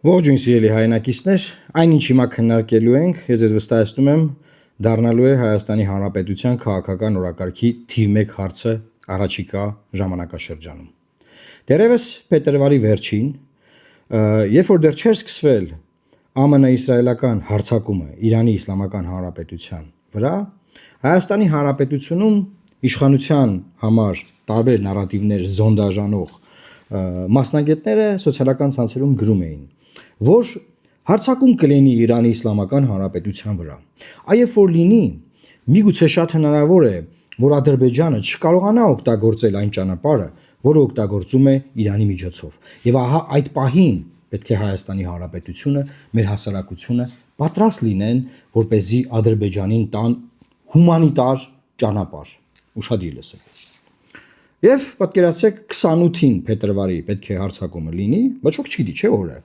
Ողջույն սիրելի հայրենակիցներ, այնինչ հիմա քննարկելու ենք, ես ձեզ վստահեցնում եմ, դառնալու է Հայաստանի Հանրապետության քաղաքական օրակարգի թիվ 1 հարցը առաջիկա ժամանակաշրջանում։ Դեռևս փետրվարի վերջին, երբ որ դեռ չէր սկսվել ԱՄՆ-իսրայելական հարձակումը Իրանի Իսլամական Հանրապետության վրա, Հայաստանի Հանրապետությունում իշխանության համար տարբեր նարատիվներ զոնդաժանող մասնագետները սոցիալական ցանցերում գրում էին, որ հարձակում կլինի Իրանի Իսլամական Հանրապետության վրա։ Այև որ լինի, միգուցե շատ հնարավոր է, որ Ադրբեջանը չկարողանա օգտագործել այն ճանապարհը, որը օգտագործում է Իրանի միջոցով։ Եվ ահա այդ պահին պետք է Հայաստանի Հանրապետությունը, մեր հասարակությունը պատրաստ լինեն, որպեսզի Ադրբեջանին տան հումանիտար ճանապարհ։ Ուշադիր լսեք։ Եվ պատկերացրեք 28-ին փետրվարի պետք է հարձակումը լինի, բայց ոք չգիտի, չէ՞ օրը։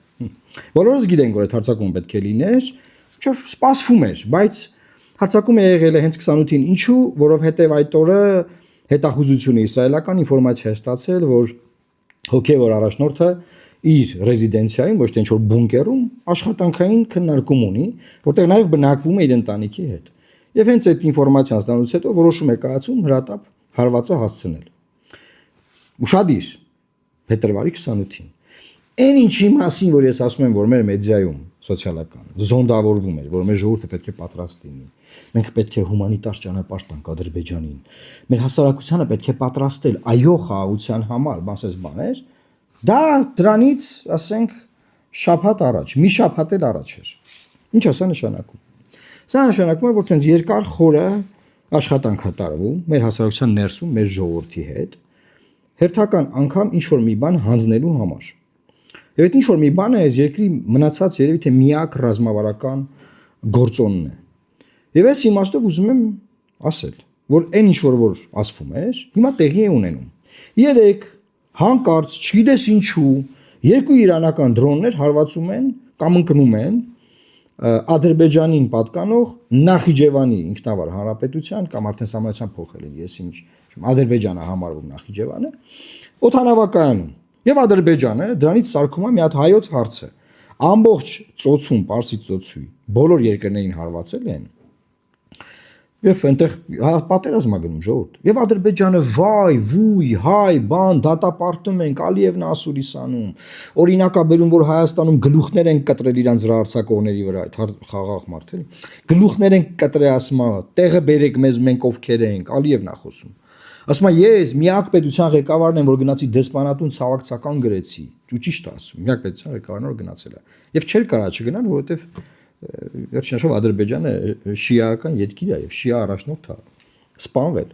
Բոլորս գիտենք, որ այդ հարձակումը պետք է լիներ, չէ՞ սպասվում էր, բայց հարձակումը եղել է հենց 28-ին, ինչու, որովհետև այդ օրը հետախուզությունը իսրայելական ինֆորմացիա է ստացել, որ հոգևոր առաջնորդը իր ռեզիդենցիայում, ոչ թե ինչ-որ բունկերում աշխատանքային քննարկում ունի, որտեղ նաև բնակվում է իր ընտանիքի հետ։ Եվ հենց այդ ինֆորմացիան ստանալուց հետո որոշում է կայացում հրատապ հարվածը հասցնել։ Ուշադիր, փետրվարի 28-ին։ Այն ինչի մասին, որ ես ասում եմ, որ մեր մեդիայում սոցիալական զոնդավորվում էր, որ մեր ժողովուրդը պետք է պատրաստ լինի։ Մենք պետք է հումանիտար ճանապարհ տանք Ադրբեջանին։ Մեր հասարակությանը պետք է պատրաստել այո խաղաղության համար, մասես բաներ։ Դա դրանից, ասենք, շաբաթ առաջ, մի շաբաթ էլ առաջ էր։ Ինչ է սա նշանակում։ Սա նշանակում է, որ տենց երկար խորը աշխատանք է տարվում մեր հասարակության ներսում, մեր ժողովրդի հետ, հերթական անգամ ինչ որ մի բան հանձնելու համար։ Եվ այդ ինչ որ մի բանը այս երկրի մնացած երևի թե միակ ռազմավարական գործոնն է։ Եվ այս իմաստով ուզում եմ ասել, որ այն ինչ որ ասվում էր, հիմա տեղի է ունենում։ Երեք հանկարծ, չգիտես ինչու, երկու իրանական դրոններ հարվածում են կամ ընկնում են Ադրբեջանին պատկանող Նախիջևանի ինքնավար հանրապետության կամ արդեն սահմանության փոխել են, ես ինչ Ադրբեջանը համարվում Նախիջևանը, օդանավակայանում։ Եվ Ադրբեջանը դրանից սարքում է մի հատ հայոց հարցը։ Ամբողջ ծոցում, Պարսից ծոցի բոլոր երկրներին հարվածել են։ Եվ այնտեղ պատերազմ է գնում ժողովուրդ։ Եվ Ադրբեջանը վայ, վույ, հայ, բան, դատապարտում ենք, Ալիևն ասուրիսանում, օրինակաբերում, որ Հայաստանում գլուխներ են կտրել իրանց վրա արձակողների վրա, այդ խաղաղ մարդ էլի։ Գլուխներ են կտրել, ասում է, տեղը բերեք մեզ, մենք ովքեր ենք, Ալիևն է խոսում։ Ասում է, ես միակ պետության ղեկավարն եմ, որ գնացի դեսպանատուն ցավակցական գրեցի։ Ու ճիշտ է ասում, միակ պետության ղեկավարն որ գնացել է։ Եվ չէր կարա չգնան, որովհետև վերջինաշով Ադրբեջանը շիաական երկիր է եւ շիա առաջնորդ է սպանվել։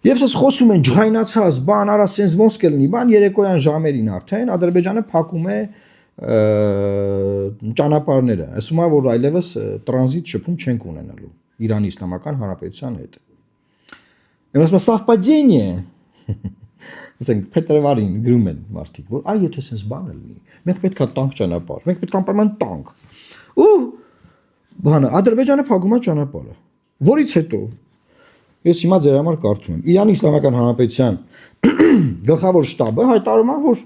Եվ ասես խոսում են ջղայնացած, բան արա սենց ոնց կլինի, բան երեկոյան ժամերին արդեն Ադրբեջանը փակում է ճանապարհները։ Ասում է, որ այլևս տրանզիտ շփում չենք ունենալու Իրանի Իսլամական Հանրապետության հետ։ Եվ ասում է совпадение։ Ասենք փետրվարին գրում են մարդիկ, որ այ եթե սենց բանը լինի, մենք պետքա տանք ճանապարհ, մենք պետք է անպայման տանք։ Ու բանը Ադրբեջանը փակում է ճանապարհը։ Որից հետո ես հիմա ձեր համար կարդում եմ Իրանի Իսլամական Հանրապետության գլխավոր շտաբը հայտարարում է, որ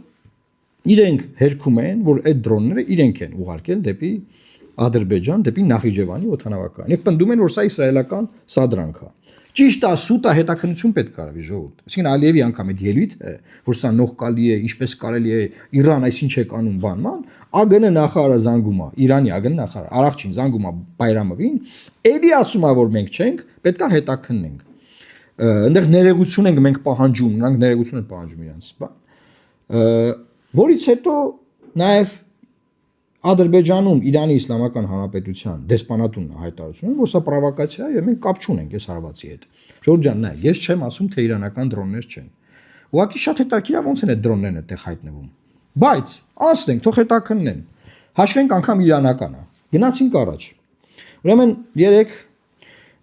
իրենք հերքում են, որ այդ դրոնները իրենք են ուղարկել դեպի Ադրբեջան, դեպի Նախիջևանի օդանավակայան։ Եվ պնդում են, որ սա իսրայելական սադրանք է։ Ճիշտ է, սուտ է, հետաքննություն պետք է արվի ժողովուրդ։ Այսինքն Ալիևի անգամ այդ ելույթը, որ սա նողկալի է, ինչպես կարելի է Իրան այսինչ է կանում բանման, ԱԳՆ նախարարը զանգում է, Իրանի ԱԳՆ նախարարը Արախչին զանգում է Բայրամովին, էլի ասում է, որ մենք չենք, պետք է հետաքննենք։ Այնտեղ ներեգություն ենք մենք պահանջում, նրանք ներեգություն են պահանջում իրանց, բան։ Որից հետո նաև Ադրբեջանում Իրանի Իսլամական Հանրապետության դեսպանատունն հայտարարություն, որ սա պրովոկացիա է եւ մենք կապ չունենք այս հարվածի հետ։ Ժորժ ջան, նայ, ես չեմ ասում, թե իրանական դրոններ չեն։ Ուղղակի շատ հետաքրքիր է ոնց են այդ դրոններն այդտեղ հայտնվում։ Բայց ասենք, թող հետաքննեն։ Հաշվենք անգամ իրանականը։ Գնացինք առաջ։ Ուրեմն երեք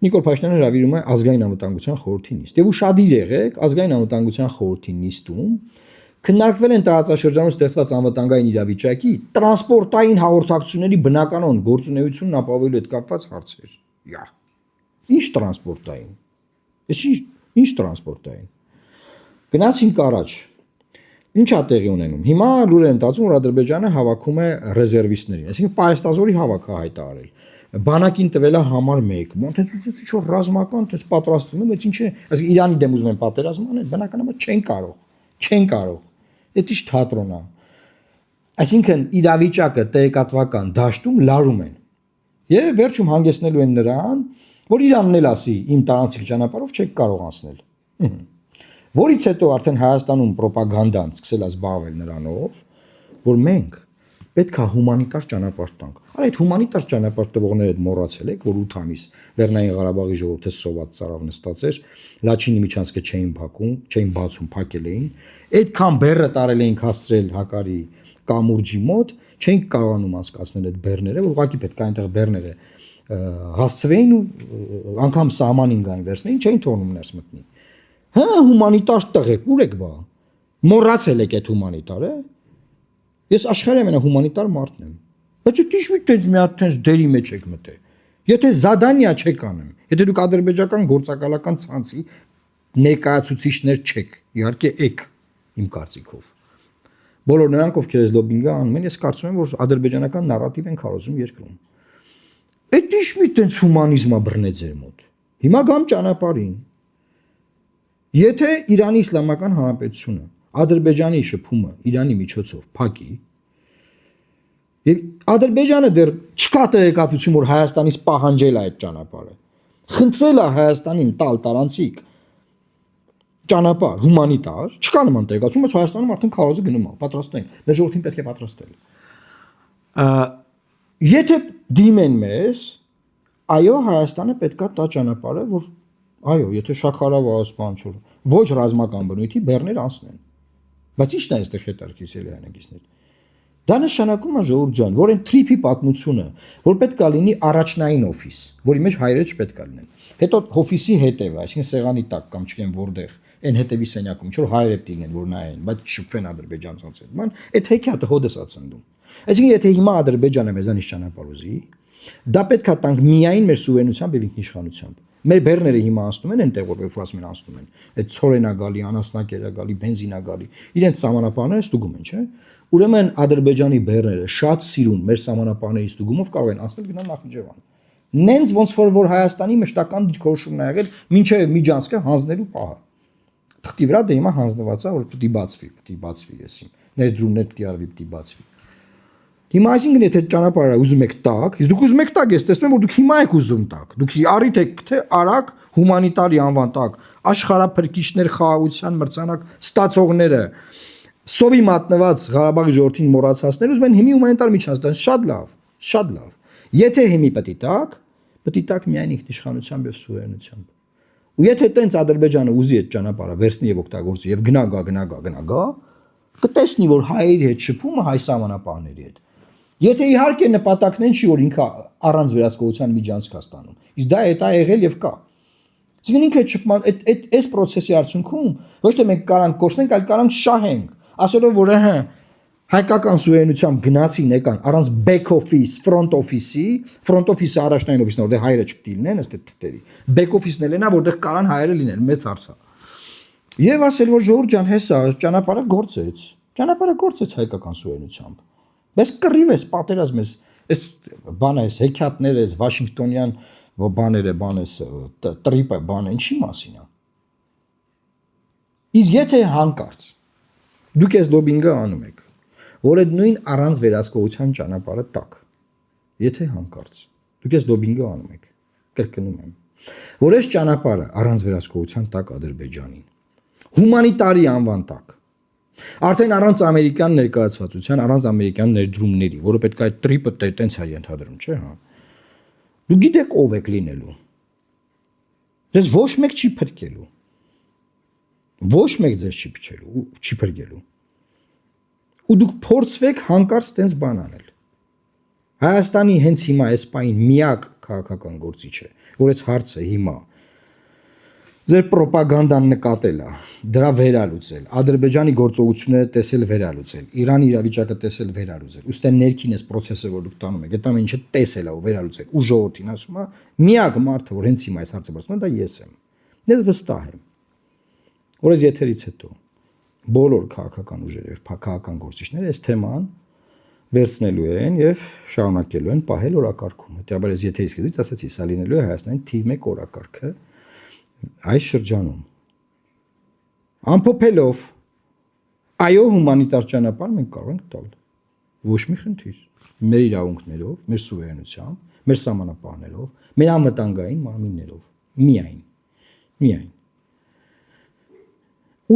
Նիկոլ Փաշինյանը հրավիրում է ազգային անվտանգության խորհրդի նիստ։ Եվ ուշադիր եղեք, ազգային անվտանգության խորհրդի նիստում քննարկվել են տարածաշրջանում ստեղծված անվտանգային իրավիճակի տրանսպորտային հաղորդակցությունների բնականon գործունեությունն ապահովելու հետ կապված հարցեր։ Ինչ տրանսպորտային։ Ինչ տրանսպորտային։ Գնացինք առաջ։ Ինչա տեղի ունենում։ Հիմա լուր են տածում, որ Ադրբեջանը հավաքում է ռեզերվիստներին, այսինքն պայստազորի հավաք է հայտարարել։ Բանակին տվել է համար 1, մոնտեցուցիչ որ ռազմական տես պատրաստվում են, բայց ինչ է, այսինքն Իրանի դեմ ուզում են պատերազմ անել, բնականաբար չեն կարող։ Դա ի՞նչ թատրոն է։ Այսինքն իրավիճակը տեղեկատվական դաշտում լարում են։ Եվ վերջում հանգեցնելու են նրան, որ Իրանն էլ ասի, իմ տարանցիկ ճանապարհով չեք կարող անցնել։ Որից հետո արդեն Հայաստանում ռոպագանդան սկսել է զբաղվել նրանով, որ մենք պետք է հումանիտար ճանապարհ տանք։ Արա այդ հումանիտար ճանապարհ տվողները այդ մոռացել եք, որ 8 ամիս Լեռնային Ղարաբաղի ժողովուրդը սոված ծարավ նստած էր, Լաչինի միջանցքը չէին բացում, փակել էին։ Այդքան բեռը տարել էինք հասցրել Հակարի կամուրջի մոտ, չէինք կարողանում անցկացնել այդ բեռները, որ ուղղակի պետք է այնտեղ բեռները հասցվեին ու անգամ սահմանին գային վերցնեին, չէին թողնում ներս մտնի։ Հա, հումանիտար տղեկ, ուր եք բա։ Մոռացել եք այդ հումանիտարը։ Ես աշխարհի ամենահումանիտար մարդն եմ։ Բայց դու ինչ միտես մի հատ տես դերի մեջ եք մտել։ Եթե զադանիա չեք անում, եթե դուք ադրբեջական գործակալական ցանցի ներկայացուցիչներ չեք, իհարկե եք իմ կարծիքով։ Բոլոր նրանք, ովքեր այս լոբինգը անում են, ես կարծում եմ, որ ադրբեջանական նարատիվ են քարոզում երկրում։ Այդ ինչ մի տենց հումանիզմա բռնե ձեր մոտ։ Հիմա գամ ճանապարհին։ Եթե Իրանի Իսլամական Հանրապետությունը Ադրբեջանի շփումը Իրանի միջոցով փակի, եւ Ադրբեջանը դեռ չկա տեղեկատվություն, որ Հայաստանից պահանջել է այդ ճանապարհը։ Խնդրել է Հայաստանին տալ տարանցիկ ճանապարհ հումանիտար, չկա նման տեղեկատվություն, բայց Հայաստանում արդեն քարոզը գնում է, պատրաստ են։ Մեր ժողովրդին պետք է պատրաստել։ Եթե դիմեն մեզ, այո, Հայաստանը պետքա տա ճանապարհը, որ այո, եթե Շաքարով ասպան չոր, ոչ ռազմական բնույթի բեռներ անցնեն։ Բայց ի՞նչն է այստեղ հետարքիսել հայնագիստներ։ Դա նշանակում է ժողովուրդ ջան, որ այն թրիփի պատմությունը, որ պետքա լինի առաջնային օֆիս, որի մեջ հայրերը չպետքա լինեն։ Հետո օֆիսի հետևը, այսինքն սեղանի տակ կամ չգիտեմ որտեղ, այն հետևի սենյակում, չէ՞ հայրերը դինեն, որ նայեն, բայց շփվեն ադրբեջանցից հետ։ Ման, այդ հեքիաթը հոդես է ցնդում։ Այսինքն եթե հիմա Ադրբեջանը մեզանից ճանապարհ ուզի, դա պետքա տանք միայն մեր սուվերենությամբ եւ ինքնիշխանությամբ։ Մեր բեռները հիմա անցնում են այնտեղ, որտեղ ասում են անցնում են։ Այդ ցորենա գալի, անասնակերա գալի, բենզինա գալի։ Իրենց սահմանապահները ստուգում են, չէ՞։ Ուրեմն Ադրբեջանի բեռները շատ սիրուն մեր սահմանապահների ստուգումով կարող են անցնել գնալ Նախիջևան։ Նենց ոնց որ Հայաստանի մշտական դիրքորոշումն ա եղել մինչև միջանցքը հանձնելու պահը։ Թղթի վրա դե հիմա հանձնված է, որ պիտի բացվի եսիմ։ Ներդրումներ պիտի արվի, պիտի բացվի։ Հիմա այսինքն եթե ճանապարհը ուզում եք տակ, իսկ դուք ուզում եք տակ, ես տեսնում եմ որ դուք հիմա եք ուզում տակ։ Դուք առիթ եք թե արագ հումանիտարի անվան տակ, աշխարհափրկիչներ խաղաղության մրցանակ ստացողները սովի մատնված Ղարաբաղի ժողովրդին մոռացածներ ուզում են հիմի հումանիտար միջանցք, շատ լավ։ Եթե հիմի պետք է տակ միայն ինքնիշխանությամբ եւ սուվերենությամբ։ Ու եթե տենց Ադրբեջանը ուզի այդ ճանապարհը վերցնի եւ օգտագործի եւ գնա, կտեսնի որ հայերի հետ շփումը հայ սահմանապահների հետ։ Եթե իհարկե նպատակն են չի որ ինքը առանց վերահսկողության միջանցք է ստանում։ Իսկ դա է եղել եւ կա։ Իսկ ինքը շփման այս process-ի արդյունքում ոչ թե մենք կարանք կորցնենք, այլ կարանք շահենք։ Ասելով որ հայկական սուվերենությամբ գնացին եկան առանց back office, front office-ը առաջնային օֆիսն որտեղ հայերը չպետք է լինեն ըստ այդ թղթերի։ Back office-ն էլ նա որտեղ կարան հայերը լինեն, մեծ հարց է։ Եվ ասել որ ժողովուրդ ջան, հեսա ճանապարհը գործեց հայկական սուվերենությամբ։ Բայց կռիվ ես, պատերազմ ես, այս բանը ես, հեքիաթներ ես, Վաշինգտոնյան բաներ ես, տրիպը բանը, ինչի մասին է։ Իսկ եթե հանկարծ դուք այս լոբինգը անում եք, որ այդ նույն առանց վերահսկողության ճանապարհը տակ։ Եթե հանկարծ դուք այս լոբինգը անում եք, կրկնում եմ, որ այս ճանապարհը առանց վերահսկողության տակ Ադրբեջանին, հումանիտարի անվան տակ, արդեն առանց ամերիկյան ներկայացվածության, առանց ամերիկյան ներդրումների, որը պետք է այդ տրիպը տենց է ենթադրում, չէ՞, հա։ Դուք գիտեք ով եք լինելու։ Ձեզ ոչ մեկ չի փրկելու։ Ոչ մեկ ձեզ չի փչելու, չի փրկելու։ Ու դուք փորձվեք հանկարծ տենց բան անել։ Հայաստանի հենց հիմա այս պայն միակ քաղաքական գործիչը, որ այս հարցը հիմա ձեր ռոպագանդան նկատել է, դրա վերալուծել, Ադրբեջանի գործողությունները տեսել վերալուծել, Իրանի իրավիճակը տեսել վերալուծել, ուստի ներքին էս process-ը որ դուք տանում եք, այդ ամեն ինչը տեսել է ու վերալուծել, ու ժողովրդին ասում է, միակ մարդը, որ հենց հիմա այս հարցը բարձրանում է, դա ես եմ։ Ես վստահ եմ, որ այս եթերից հետո բոլոր քաղաքական ուժերը եւ քաղաքական գործիչները այս թեման վերցնելու են եւ շարունակելու են պահել օրակարգում։ Հետաբար ես եթե իսկից ասացի, սա լինելու է Հայաստանի թիվ 1 օրակարգը այս շրջանում։ Ամփոփելով այո հումանիտար ճանապարհ մենք կարող ենք տալ։ Ոչ մի խնդիր։ Մեր իրավունքներով, մեր սուվերենությամբ, մեր սահմանապահներով, մեր անվտանգային մարմիններով։ Միայն։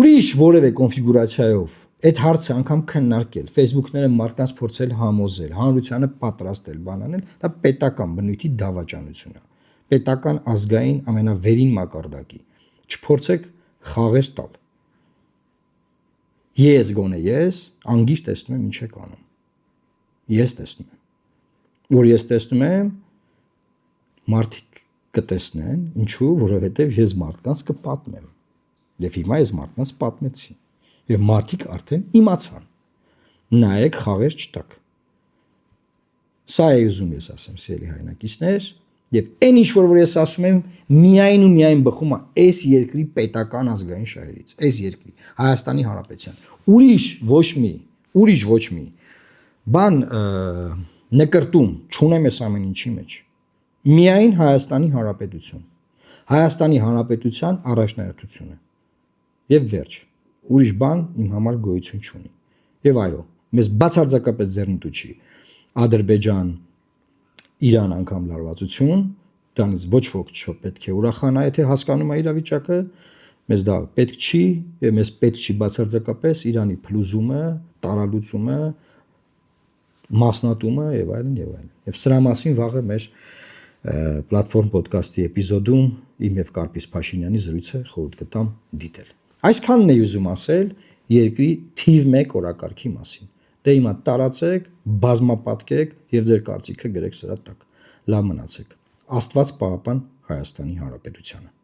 Ուրիշ որևէ կոնֆիգուրացիայով այդ հարցը անգամ քննարկել, Facebook-ները մարդկանց փորձել համոզել, հանրությանը պատրաստել, բանանել, դա պետական բնույթի դավաճանություն է։ Պետական ազգային ամենավերին մակարդակի։ Չփորձեք խաղեր տալ։ Ես անգիշ տեսնում եմ ինչ եք անում։ Ես տեսնում եմ, մարդիկ կտեսնեն, ինչու, որովհետև ես մարդկանց կպատմեմ։ Եվ հիմա ես մարդկանց պատմեցի։ Եվ մարդիկ արդեն իմացան։ Նայեք խաղեր չտակ։ Սա է ուզում ես ասեմ, սիրելի հայրենակիցներ, եւ այն ինչ որ ես ասում եմ, միայն ու միայն բխում է այս երկրի պետական ազգային շահերից, այս երկրի Հայաստանի Հանրապետության։ Ուրիշ ոչ մի բան նկրտում չունեմ այս ամեն ինչի մեջ։ Միայն Հայաստանի Հանրապետություն։ Հայաստանի Հանրապետության առաջնահերթությունը։ Եվ վերջ։ Ուրիշ բան իմ համար գոյություն չունի։ Եվ այո, մեզ բացարձակապես ձեռնտու չի Ադրբեջան, Իրան անգամ լարվածություն, դրանից ոչ ոք չպետք է ուրախանա, եթե հասկանում է իրավիճակը, մեզ դա պետք չի, եւ մեզ պետք չի բացարձակապես Իրանի փլուզումը, տարալուծումը, մասնատումը եւ այլն եւ այլն։ Եվ սրա մասին վաղը մեր պլատֆորմ ոդկասթի էպիզոդում իմ եւ Կարպիս Փաշինյանի զրույցը խորհուրդ կտամ դիտել։ Այսքանն է ուզում ասել երկրի թիվ 1 օրակարգի մասին։ Դե հիմա տարածեք, բազմապատկեք եւ ձեր կարծիքը գրեք սրա տակ։ Լավ մնացեք։ Աստված պահապան Հայաստանի Հանրապետությանը։